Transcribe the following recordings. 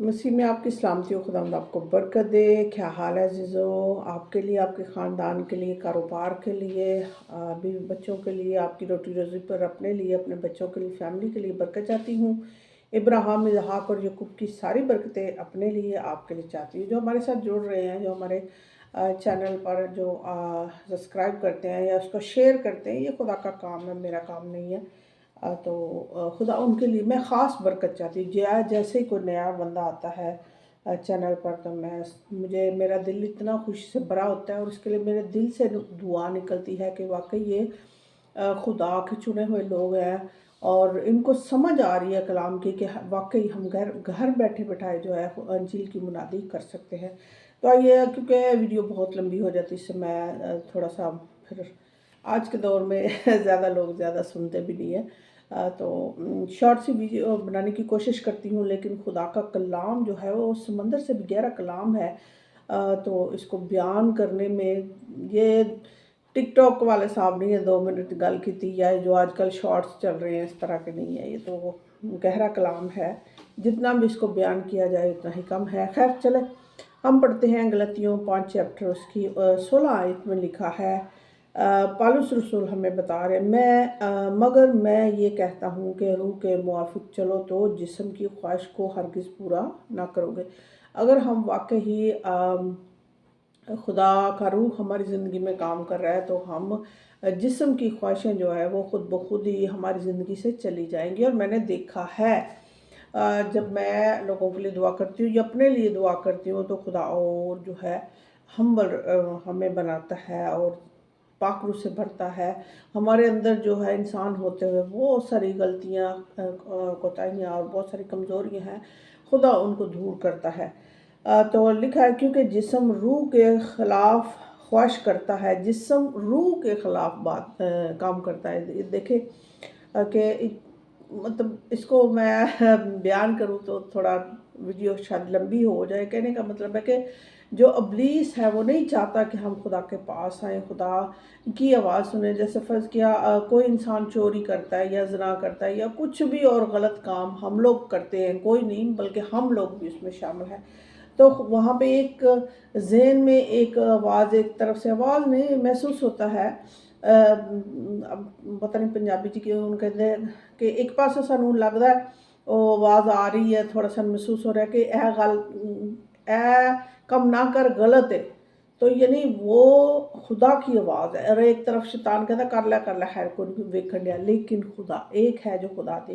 मसीह में आपकी सलामती हो। खुदावंद आपको बरकत दे। क्या हाल है अज़ीज़ो? आपके लिए, आपके ख़ानदान के लिए, कारोबार के लिए, बीवी बच्चों के लिए, आपकी रोटी रोज़ी पर, अपने लिए, अपने बच्चों के लिए, फैमिली के लिए बरकत चाहती हूँ। इब्राहिम, इसहाक और याकूब की सारी बरकतें अपने लिए, आपके लिए चाहती हूँ। जो हमारे साथ जुड़ रहे हैं, जो हमारे चैनल पर जो सब्सक्राइब करते हैं या उसको शेयर करते हैं, ये खुदा का काम है, मेरा काम नहीं है। तो खुदा उनके लिए मैं ख़ास बरकत चाहती हूँ। जैसे ही कोई नया बंदा आता है चैनल पर, तो मुझे मेरा दिल इतना खुशी से भरा होता है और उसके लिए मेरे दिल से दुआ निकलती है कि वाकई ये खुदा के चुने हुए लोग हैं और इनको समझ आ रही है कलाम की कि वाकई हम घर घर बैठे बैठाए जो है अंजील की मुनादी कर सकते हैं। तो आइए, क्योंकि वीडियो बहुत लंबी हो जाती है, इससे मैं थोड़ा सा फिर आज के दौर में ज़्यादा लोग ज़्यादा सुनते भी नहीं है, तो शॉर्ट सी वीडियो बनाने की कोशिश करती हूँ। लेकिन खुदा का कलाम जो है वो समंदर से भी गहरा कलाम है, तो इसको बयान करने में ये टिकटॉक वाले साहब नहीं है, 2 मिनट गल की थी, या जो आजकल शॉर्ट्स चल रहे हैं इस तरह के नहीं है। ये तो गहरा कलाम है, जितना भी इसको बयान किया जाए उतना ही कम है। खैर चले, हम पढ़ते हैं गलतियों 5 चैप्टर, उसकी 16 आयत में लिखा है। पौलुस रसूल हमें बता रहे, मगर मैं ये कहता हूँ कि रूह के मुआफिक चलो तो जिस्म की ख्वाहिश को हरगिज़ पूरा ना करोगे। अगर हम वाकई खुदा का रूह हमारी ज़िंदगी में काम कर रहा है, तो हम जिस्म की ख्वाहिशें जो है वो खुद ब खुद ही हमारी ज़िंदगी से चली जाएंगी। और मैंने देखा है, जब मैं लोगों के लिए दुआ करती हूँ या अपने लिए दुआ करती हूँ, तो खुदा और जो है हम्बल हमें बनाता है और पाक रूह से भरता है। हमारे अंदर जो है इंसान होते हुए बहुत सारी गलतियाँ, कोताहियाँ और बहुत सारी कमज़ोरियाँ हैं, खुदा उनको दूर करता है। तो लिखा है, क्योंकि जिस्म रूह के ख़िलाफ़ ख्वाहिश करता है, जिस्म रूह के ख़िलाफ़ काम करता है। ये देखें कि मतलब इसको मैं बयान करूँ तो थोड़ा वीडियो शायद लंबी हो जाए। कहने का मतलब है कि जो इब्लीस है वो नहीं चाहता कि हम खुदा के पास आएँ, खुदा की आवाज़ सुने। जैसे फ़र्ज़ किया कोई इंसान चोरी करता है या ज़िना करता है या कुछ भी और गलत काम हम लोग करते हैं, कोई नहीं बल्कि हम लोग भी उसमें शामिल हैं। तो वहाँ पे एक ज़हन में एक आवाज़, एक तरफ से आवाज़ नहीं महसूस होता है। अब पता नहीं पंजाबी च क्यों कहते हैं कि एक पासों सानू लगता है वो आवाज़ आ रही है, थोड़ा सा महसूस हो रहा है कि ए कम ना कर, गलत है। तो यानी वो खुदा की आवाज़ है। और एक तरफ शैतान कहता कर ला खैर को नहीं वेखन दिया, लेकिन खुदा एक है जो खुदा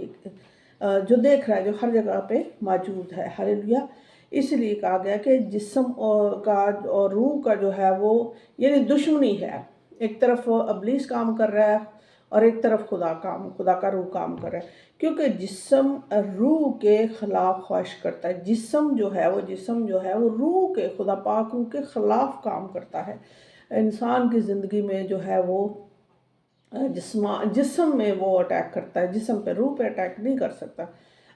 जो देख रहा है, जो हर जगह पे मौजूद है। हालेलुया। इसलिए कहा गया कि जिस्म और रूह का जो है वो यानी दुश्मनी है। एक तरफ इब्लीस काम कर रहा है और एक तरफ खुदा का रूह काम कर रहा है। क्योंकि जिस्म रूह के ख़िलाफ़ ख्वाहिश करता है। जिस्म जो है वो रूह के, खुदा पाक रूह के ख़िलाफ़ काम करता है। इंसान की ज़िंदगी में जो है वो जिस्म में वो अटैक करता है, जिस्म पे, रूह पे अटैक नहीं कर सकता।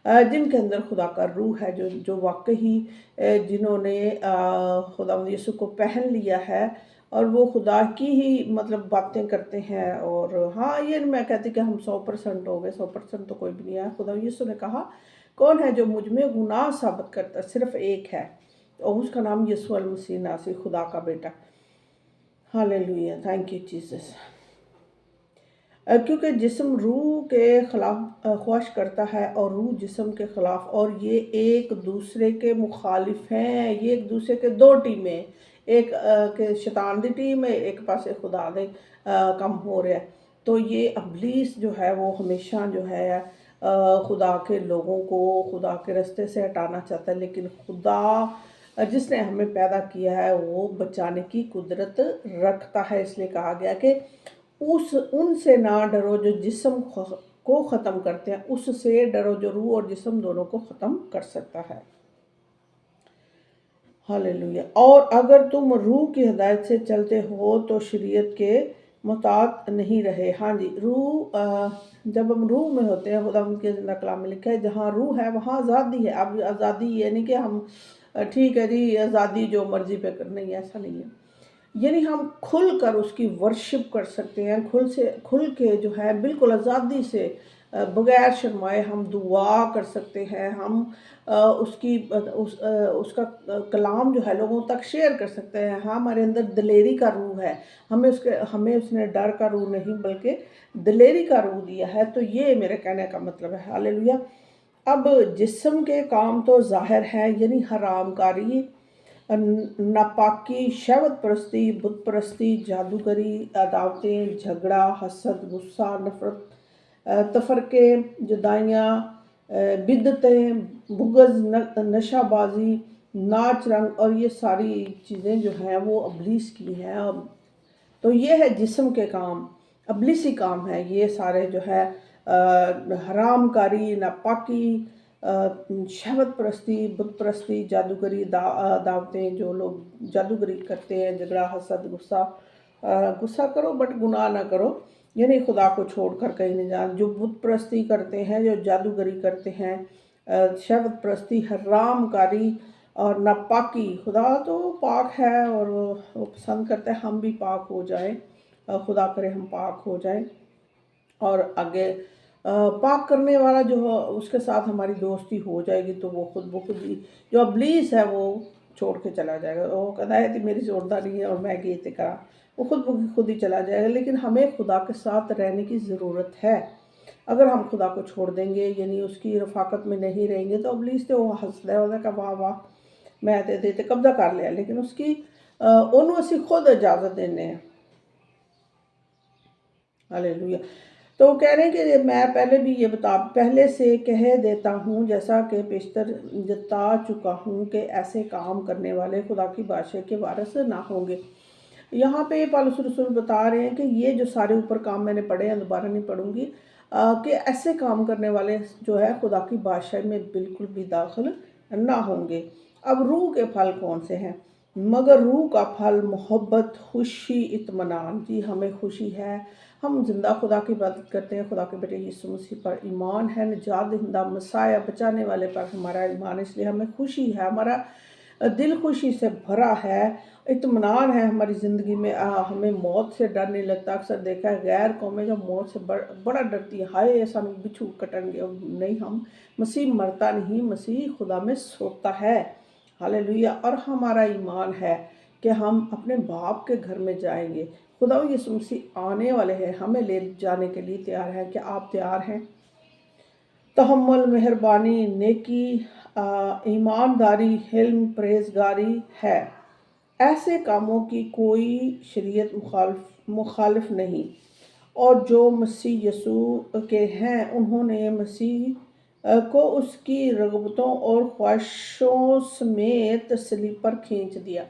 जिनके अंदर खुदा का रूह है, जो वाकई जिन्होंने खुदा यीशु को पहन लिया है और वो खुदा की ही मतलब बातें करते हैं। और हाँ, ये मैं कहती कि हम 100% हो गए, 100% तो कोई भी नहीं है। खुदा यीशु ने कहा, कौन है जो मुझ में गुनाह साबित करता है? सिर्फ एक है, और उसका नाम यीशु मसीह नासरी, खुदा का बेटा। Hallelujah, thank you Jesus. क्योंकि जिस्म रूह के ख़िलाफ़ ख्वाहिश करता है और रूह जिस्म के ख़िलाफ़, और ये एक दूसरे के मुखालिफ हैं। ये एक दूसरे के दो टीमें, एक के शैतान दी टीम है, एक पासे खुदा दे कम हो रहा है। तो ये इब्लीस जो है वो हमेशा जो है खुदा के लोगों को खुदा के रास्ते से हटाना चाहता है। लेकिन खुदा जिसने हमें पैदा किया है वो बचाने की कुदरत रखता है। इसलिए कहा गया कि उनसे ना डरो जो जिस्म को ख़त्म करते हैं, उससे डरो जो रूह और जिस्म दोनों को ख़त्म कर सकता है। हालेलुया। और अगर तुम रूह की हिदायत से चलते हो तो शरीयत के मुताबिक नहीं रहे। हाँ जी, जब हम रूह में होते हैं, खुदा के ज़िंदा कलाम में लिखा है, जहाँ रूह है वहाँ आज़ादी है। अब आज़ादी ये नहीं कि हम ठीक है जी आज़ादी जो मर्ज़ी पे करनी है, ऐसा नहीं है। यानी हम खुल कर उसकी वर्शिप कर सकते हैं, खुल के जो है बिल्कुल आज़ादी से बगैर शर्माए हम दुआ कर सकते हैं, हम उसका कलाम जो है लोगों तक शेयर कर सकते हैं। हाँ, हमारे अंदर दिलेरी का रूह है, हमें उसने डर का रूह नहीं बल्कि दिलेरी का रूह दिया है। तो ये मेरे कहने का मतलब है। हालेलुया। अब जिस्म के काम तो ज़ाहिर है, यानी हरामकारी, नापाकी, शहवत परस्ती, बुत परस्ती, जादूगरी, अदावतें, झगड़ा, हसद, गुस्सा, नफरत, तफरके, जुदाइयाँ, बिदतें, बुगज़, नशाबाजी, नाच रंग, और ये सारी चीज़ें जो हैं वो इब्लीस की हैं। तो ये है जिस्म के काम, इब्लीसी काम है ये सारे जो है। हरामकारी, नापाकी, शहवत परस्ती, बुत परस्ती, जादूगरी, दावतें, जो लोग जादूगरी करते हैं, झगड़ा, हसद, गुस्सा। गुस्सा करो बट गुनाह ना करो, यानी खुदा को छोड़कर कहीं नहीं जाना। जो बुत परस्ती करते हैं, जो जादूगरी करते हैं, शहवत परस्ती, हरामकारी और नापाकी, खुदा तो पाक है और वो पसंद करता है हम भी पाक हो जाएं। खुदा करे हम पाक हो जाएं। और आगे पाक करने वाला जो हो उसके साथ हमारी दोस्ती हो जाएगी, तो वो खुद ब खुद ही जो इब्लीस है वो छोड़ के चला जाएगा। वो कहता है कि मेरी जोड़दा नहीं है और मैं गीत करा, वो खुद ब खुद ही चला जाएगा। लेकिन हमें खुदा के साथ रहने की ज़रूरत है। अगर हम खुदा को छोड़ देंगे, यानी उसकी रफाकत में नहीं रहेंगे, तो इब्लीस तो वो हंसदा है, उन्हें कहा वाह वाह मैं ते कब्जा कर लिया। लेकिन उसकी ओनू असी खुद इजाज़त देने हैं। हालेलुया। तो वो कह रहे हैं कि मैं पहले भी ये पहले से कह देता हूँ, जैसा कि पेशतर जता चुका हूँ, कि ऐसे काम करने वाले खुदा की बादशाही के वारिस ना होंगे। यहाँ पे पौलुस रसूल बता रहे हैं कि ये जो सारे ऊपर काम मैंने पढ़े हैं, दोबारा नहीं पढ़ूंगी, कि ऐसे काम करने वाले जो है खुदा की बादशाही में बिल्कुल भी दाखिल ना होंगे। अब रूह के फल कौन से हैं? मगर रूह का फल मोहब्बत, खुशी, इत्मीनान। जी हमें खुशी है, हम जिंदा खुदा की इबादत करते हैं, खुदा के बेटे यीशु मसीह पर ईमान है, निजात दहिंदा मसाया बचाने वाले पर हमारा ईमान, इसलिए हमें खुशी है, हमारा दिल खुशी से भरा है, इत्मीनान है हमारी ज़िंदगी में। हमें मौत से डर नहीं लगता। अक्सर देखा है गैर कौमें जो मौत से बड़ा डरती है, हाय सानू बिच्छू कटणगे। नहीं, हम मसीह मरता नहीं, मसीह खुदा में सोता है। हालेलुया। और हमारा ईमान है कि हम अपने बाप के घर में जाएंगे। खुदा यीशु मसीह आने वाले हैं, हमें ले जाने के लिए तैयार है। क्या आप तैयार हैं? तहम्मुल, मेहरबानी, नेकी, ईमानदारी, हिल्म, परहेजगारी है। ऐसे कामों की कोई शरीयत मुखालिफ नहीं। और जो मसीह यसू के हैं, उन्होंने मसीह को उसकी रगबतों और ख्वाहिशों समेत सलीब पर खींच दिया।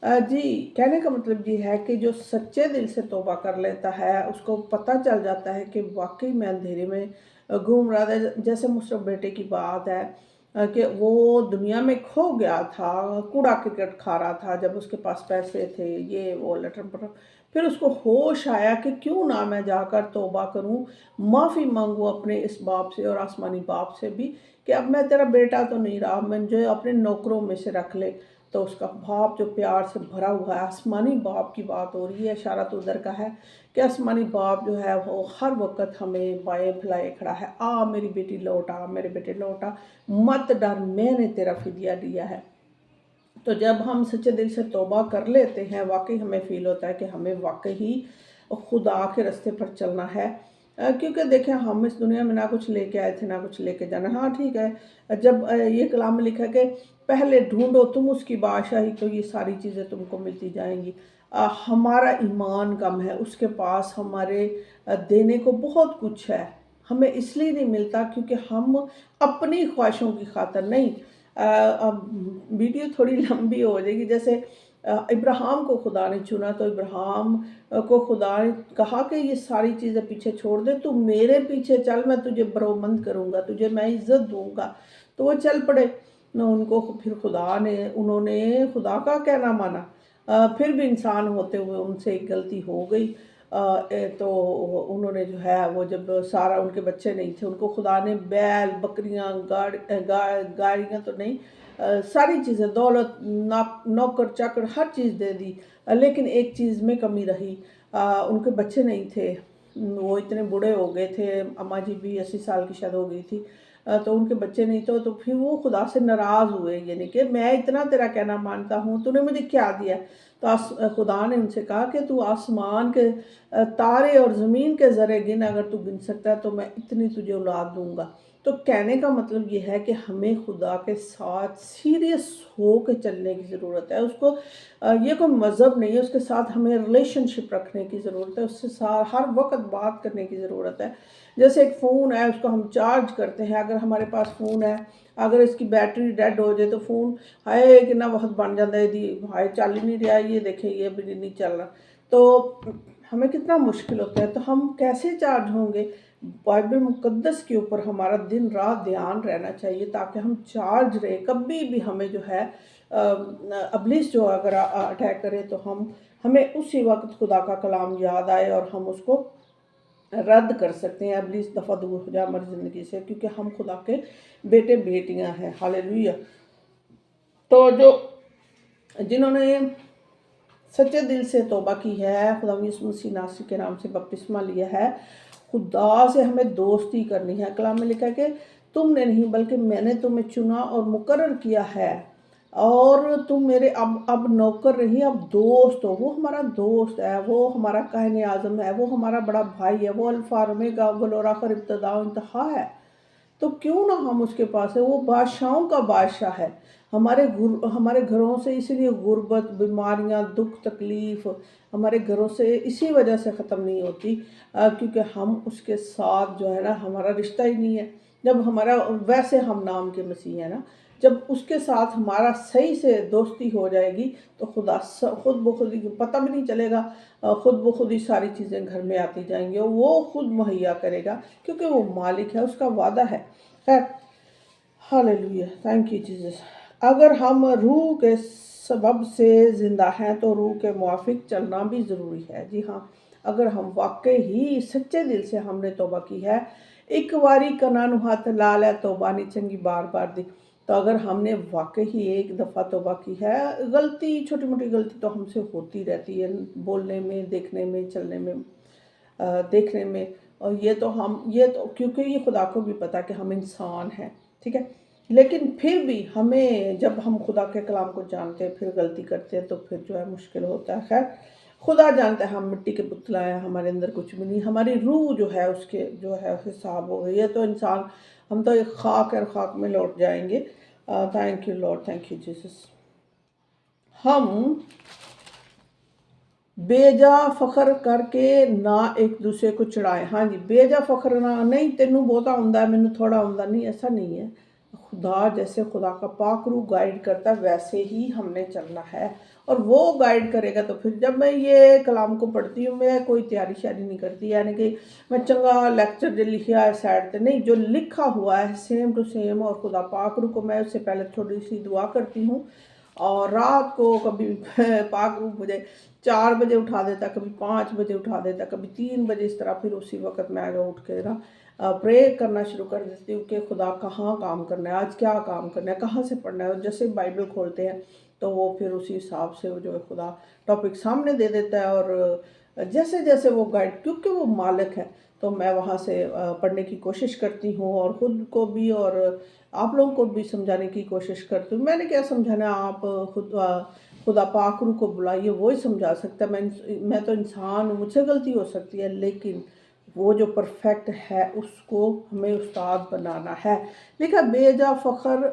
जी, कहने का मतलब ये है कि जो सच्चे दिल से तौबा कर लेता है, उसको पता चल जाता है कि वाकई मैं अंधेरे में घूम रहा था। जैसे मुशर्रफ बेटे की बात है कि वो दुनिया में खो गया था, कूड़ा क्रिकेट खा रहा था, जब उसके पास पैसे थे, ये वो लटर पटर। फिर उसको होश आया कि क्यों ना मैं जाकर तौबा करूं, माफ़ी मांगूं अपने इस बाप से और आसमानी बाप से भी, कि अब मैं तेरा बेटा तो नहीं रहा, मुझे अपने नौकरों में से रख ले। तो उसका बाप जो प्यार से भरा हुआ है, आसमानी बाप की बात हो रही है, इशारा तो उधर का है कि आसमानी बाप जो है वो हर वक्त हमें बाएं फैलाए खड़ा है। आ मेरी बेटी लौट आ, मेरे बेटे लौट आ, मत डर, मैंने तेरा फिदिया दिया है। तो जब हम सच्चे दिल से तौबा कर लेते हैं, वाकई हमें फील होता है कि हमें वाकई ही खुदा के रास्ते पर चलना है। क्योंकि देखें, हम इस दुनिया में ना कुछ लेके आए थे ना कुछ लेके जाना। हाँ ठीक है, जब ये कलाम में लिखा है कि पहले ढूंढो तुम उसकी बादशाही, तो ये सारी चीज़ें तुमको मिलती जाएंगी। हमारा ईमान कम है, उसके पास हमारे देने को बहुत कुछ है। हमें इसलिए नहीं मिलता क्योंकि हम अपनी ख्वाहिशों की खातर नहीं। अब वीडियो थोड़ी लंबी हो जाएगी। जैसे इब्राहिम को खुदा ने चुना, तो इब्राहिम को खुदा ने कहा कि ये सारी चीज़ें पीछे छोड़ दे, तू मेरे पीछे चल, मैं तुझे बरोमंद करूँगा, तुझे मैं इज़्ज़त दूँगा। तो वो चल पड़े न, उनको फिर उन्होंने खुदा का कहना माना। फिर भी इंसान होते हुए उनसे एक गलती हो गई। तो उन्होंने जो है वो, जब सारा उनके बच्चे नहीं थे, उनको खुदा ने बैल, बकरियां, गाड़ियाँ तो नहीं, सारी चीज़ें, दौलत, नौकर चाकर, हर चीज़ दे दी। लेकिन एक चीज़ में कमी रही, उनके बच्चे नहीं थे। वो इतने बूढ़े हो गए थे, अम्मा जी भी 80 साल की शायद हो गई थी, तो उनके बच्चे नहीं तो फिर वो खुदा से नाराज़ हुए, यानी कि मैं इतना तेरा कहना मानता हूँ, तूने मुझे क्या दिया? तो खुदा ने उनसे कहा कि तू आसमान के तारे और ज़मीन के ज़रे गिन, अगर तू गिन सकता है तो मैं इतनी तुझे औलाद दूंगा। तो कहने का मतलब ये है कि हमें खुदा के साथ सीरियस हो के चलने की ज़रूरत है। उसको ये कोई मज़हब नहीं है, उसके साथ हमें रिलेशनशिप रखने की ज़रूरत है, उससे साथ हर वक्त बात करने की ज़रूरत है। जैसे एक फ़ोन है, उसको हम चार्ज करते हैं, अगर हमारे पास फ़ोन है, अगर इसकी बैटरी डेड हो जाए तो फ़ोन हाय कितना वक्त बन जाता है दी हाय चल ही नहीं रहा, ये देखें ये भी नहीं चल रहा, तो हमें कितना मुश्किल होता है। तो हम कैसे चार्ज होंगे? बाइबल मुकद्दस के ऊपर हमारा दिन रात ध्यान रहना चाहिए ताकि हम चार्ज रहे, कभी भी हमें जो है अब्लिस जो अगर अटैक करे तो हमें उसी वक्त खुदा का कलाम याद आए और हम उसको रद्द कर सकते हैं, अब्लिस दफ़ा दूर हो जाए हमारी ज़िंदगी से, क्योंकि हम खुदा के बेटे बेटियां हैं। हालेलुया। तो जो जिन्होंने सच्चे दिल से तौबा की है, खुदा यीशु मसीह नासरी के नाम से बपतिस्मा लिया है, खुदा से हमें दोस्ती करनी है। कलाम में लिखा है कि तुमने नहीं बल्कि मैंने तुम्हें चुना और मुकर्रर किया है, और तुम मेरे अब नौकर नहीं, अब दोस्त हो। वो हमारा दोस्त है, वो हमारा कायने आज़म है, वो हमारा बड़ा भाई है, वो अल्फ़ा ओमेगा अव्वल और आखिर इब्तिदा व इंतहा है। तो क्यों ना हम उसके पास है, वो बादशाहों का बादशाह है। हमारे घरों से इसीलिए गुर्बत, बीमारियां, दुख, तकलीफ़ हमारे घरों से इसी वजह से ख़त्म नहीं होती, क्योंकि हम उसके साथ जो है ना, हमारा रिश्ता ही नहीं है। जब हमारा वैसे हम नाम के मसीह हैं ना, जब उसके साथ हमारा सही से दोस्ती हो जाएगी तो खुदा खुद ब खुद ही पता भी नहीं चलेगा, खुद ब खुद ही सारी चीज़ें घर में आती जाएंगी और वो खुद मुहैया करेगा, क्योंकि वो मालिक है, उसका वादा है। खैर, हालेलुया, थैंक यू जीसस। अगर हम रूह के सबब से ज़िंदा हैं तो रूह के मुआफिक चलना भी ज़रूरी है। जी हाँ, अगर हम वाकई ही सच्चे दिल से हमने तौबा की है, एक बारी कनानु हाथ ला लै तौबा नहीं चंगी बार बार दी। तो अगर हमने वाकई ही एक दफ़ा तौबा की है, गलती छोटी मोटी गलती तो हमसे होती रहती है, बोलने में, देखने में, चलने में, देखने में, और ये तो क्योंकि ये खुदा को भी पता कि हम इंसान हैं, ठीक है। लेकिन फिर भी हमें, जब हम खुदा के कलाम को जानते हैं फिर गलती करते हैं तो फिर जो है मुश्किल होता है। खैर, खुदा जानता है हम मिट्टी के पुतला हैं, हमारे अंदर कुछ भी नहीं, हमारी रूह जो है उसके जो है हिसाब हो गई है, तो इंसान हम तो एक खाक और खाक में लौट जाएंगे। Thank you Lord, thank you Jesus. हम बेजा फ़ख्र करके ना एक दूसरे को चढ़ाएं। हाँ जी, बेजा फ़ख्र ना नहीं, तेनू बहुता आंदा मैनू थोड़ा आंदा, नहीं, ऐसा नहीं है। खुदा जैसे खुदा का पाक रूह गाइड करता है वैसे ही हमने चलना है, और वो गाइड करेगा। तो फिर जब मैं ये कलाम को पढ़ती हूँ, मैं कोई तैयारी शारी नहीं करती, यानी कि मैं चंगा लेक्चर जो लिखा है साइड पर नहीं, जो लिखा हुआ है सेम टू सेम, और खुदा पाक रूह को मैं उससे पहले थोड़ी सी दुआ करती हूँ, और रात को कभी पाक रूह मुझे 4 बजे उठा देता, कभी 5 बजे उठा देता, कभी 3 बजे, इस तरह फिर उसी वक्त मैं जो उठ के ना प्रे करना शुरू कर देती हूँ कि खुदा कहाँ काम करना है, आज क्या काम करना है, कहाँ से पढ़ना है। और जैसे बाइबल खोलते हैं तो वो फिर उसी हिसाब से वो जो है खुदा टॉपिक सामने दे देता है, और जैसे जैसे वो गाइड, क्योंकि वो मालिक है, तो मैं वहाँ से पढ़ने की कोशिश करती हूँ, और ख़ुद को भी और आप लोगों को भी समझाने की कोशिश करती हूँ। मैंने क्या समझाना, आप खुदा पाक रूह को बुलाइए, वो ही समझा सकता है। मैं तो इंसान हूँ, मुझसे गलती हो सकती है, लेकिन वो जो परफेक्ट है उसको हमें उस्ताद बनाना है। लिखा बेजा फ़ख्र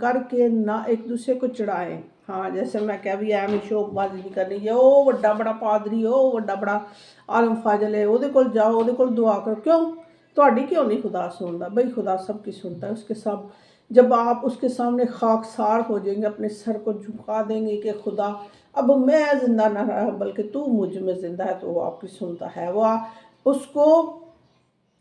करके ना एक दूसरे को चढ़ाएं। हाँ, जैसे मैं क्या भी एम शोकबाजी नहीं करनी, ये ओ वड्डा बड़ा पादरी, ओ वड्डा बड़ा आलम फाजल है, ਉਹਦੇ ਕੋਲ जाओ, ਉਹਦੇ ਕੋਲ दुआ करो। क्यों ਤੁਹਾਡੀ क्यों नहीं खुदा सुनता? भाई खुदा सबकी सुनता है, उसके सब जब आप उसके सामने खाकसार हो जाएंगे, अपने सर को झुका देंगे कि खुदा अब मैं ज़िंदा ना रहा बल्कि तू मुझ में ज़िंदा है, तो वो आपकी सुनता है। वो उसको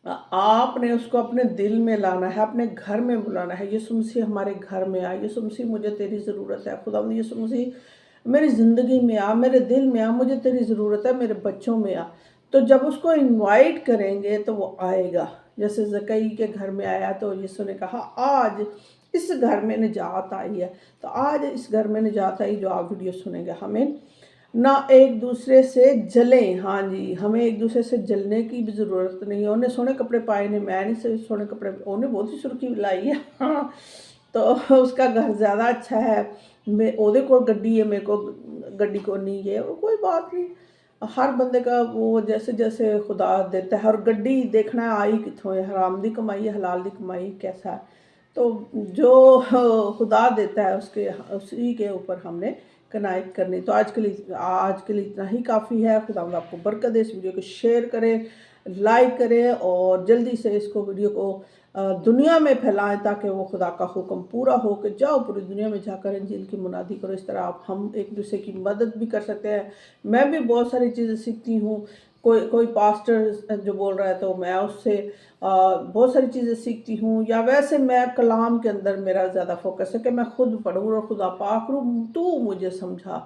आपने उसको अपने दिल में लाना है, अपने घर में बुलाना है। यीशु मसीह हमारे घर में आ, यीशु मसीह मुझे तेरी ज़रूरत है, खुदा यीशु मसीह मेरी ज़िंदगी में आ, मेरे दिल में आ, मुझे तेरी ज़रूरत है, मेरे बच्चों में आ। तो जब उसको इनवाइट करेंगे तो वो आएगा। जैसे ज़कई के घर में आया तो यीशु ने कहा आज इस घर में निजात आई है, तो आज इस घर में निजात आई जो आप वीडियो सुनेंगे। हमें ना एक दूसरे से जलें। हाँ जी, हमें एक दूसरे से जलने की भी ज़रूरत नहीं है। उन्हें सोहने कपड़े पाए ने, मैं नहीं से सोहने कपड़े, उन्हें बहुत ही सुर्खी लाई है। हाँ, तो उसका घर ज़्यादा अच्छा है, मैं ओहदे को गड्डी है, मेरे को गड्डी को नहीं है, वो कोई बात नहीं। हर बंदे का वो जैसे-जैसे खुदा देता है, और गड्डी देखना आई कित्थों है, हराम दी कमाई है, हलाल दी कमाई कैसा है। तो जो खुदा देता है उसके उसी के ऊपर हमने कनायत करनी। तो आज के लिए इतना ही काफ़ी है। खुदावंद आपको बरकत दे। इस वीडियो को शेयर करें, लाइक करें और जल्दी से इसको वीडियो को दुनिया में फैलाएं, ताकि वो खुदा का हुक्म पूरा हो कि जाओ पूरी दुनिया में जाकर इंजील की मुनादी करो। इस तरह आप हम एक दूसरे की मदद भी कर सकते हैं। मैं भी बहुत सारी चीज़ें सीखती हूँ। कोई कोई पास्टर जो बोल रहा है तो मैं उससे बहुत सारी चीज़ें सीखती हूँ, या वैसे मैं कलाम के अंदर मेरा ज़्यादा फोकस है कि मैं खुद पढ़ूँ और खुदा पाक करूँ, तू मुझे समझा।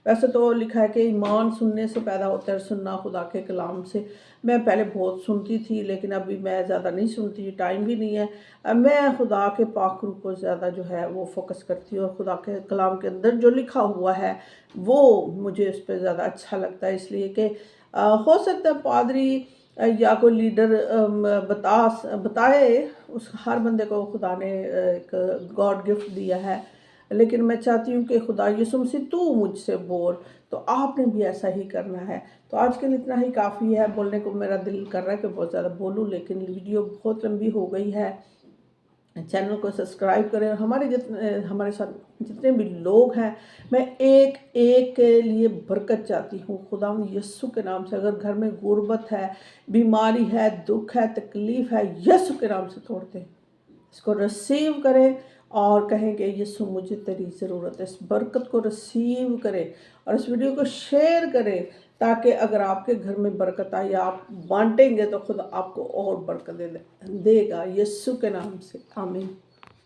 वैसे तो लिखा है कि ईमान सुनने से पैदा होता है, सुनना खुदा के कलाम से। मैं पहले बहुत सुनती थी, लेकिन अभी मैं ज़्यादा नहीं सुनती, टाइम भी नहीं है। मैं खुदा के पाक रूह को ज़्यादा जो है वो फ़ोकस करती हूँ, और खुदा के कलाम के अंदर जो लिखा हुआ है वो मुझे उस पर ज़्यादा अच्छा लगता है। इसलिए कि हो सकता है पादरी या कोई लीडर बताए, उस हर बंदे को खुदा ने एक गॉड गिफ्ट दिया है, लेकिन मैं चाहती हूँ कि खुदा यीशु मसीह तू मुझसे बोल, तो आपने भी ऐसा ही करना है। तो आज के लिए इतना ही काफ़ी है। बोलने को मेरा दिल कर रहा है कि बहुत ज़्यादा बोलूँ, लेकिन वीडियो बहुत लंबी हो गई है। चैनल को सब्सक्राइब करें, और हमारे साथ जितने भी लोग हैं, मैं एक एक के लिए बरकत चाहती हूँ खुदावंद यीशु के नाम से। अगर घर में गुर्बत है, बीमारी है, दुख है, तकलीफ़ है, यीशु के नाम से तोड़ते हैं। इसको रिसीव करें और कहें कि यीशु मुझे तेरी ज़रूरत है। इस बरकत को रिसीव करें और इस वीडियो को शेयर करें, ताकि अगर आपके घर में बरकत आए या आप बांटेंगे तो खुद आपको और बरकत देगा, यीशु के नाम से, आमीन।